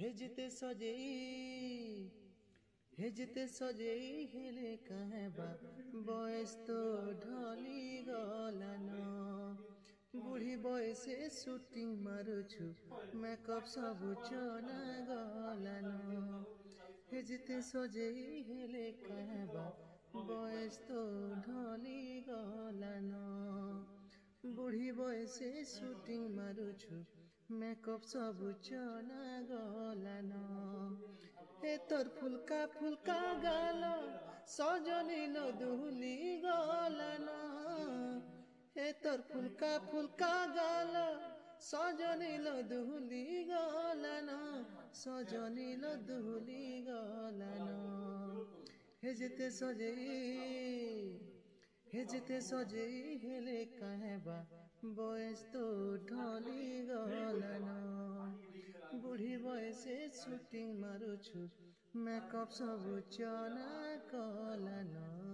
হেজতে সজেই হেজতে সজেই হেলে কাহেবা বয়স তো ঢলি গলানো বুড়ি বয়সে শুটিং মারুছু মেকअप ସବୁ চনা গলানো হেজতে সজেই হেলে কাহেবা বয়স তো ঢলি গলানো বুড়ি বয়সে শুটিং মারুছু মেকअप ସବୁ চনা গলানো হে তোর ফুলকা ফুলকা গাল সজনীল দুহুলি গলানো হে তোর ফুলকা ফুলকা গাল সজনীল দুহুলি গলানো সজনীল দুহুলি গলানো হেজতে সজেই হেলে কাহেবা বয়স তো ঢলি গলানো বুড়ি বয়সে শুটিং মারুছু মেকअप ସବୁ চনা গলানো।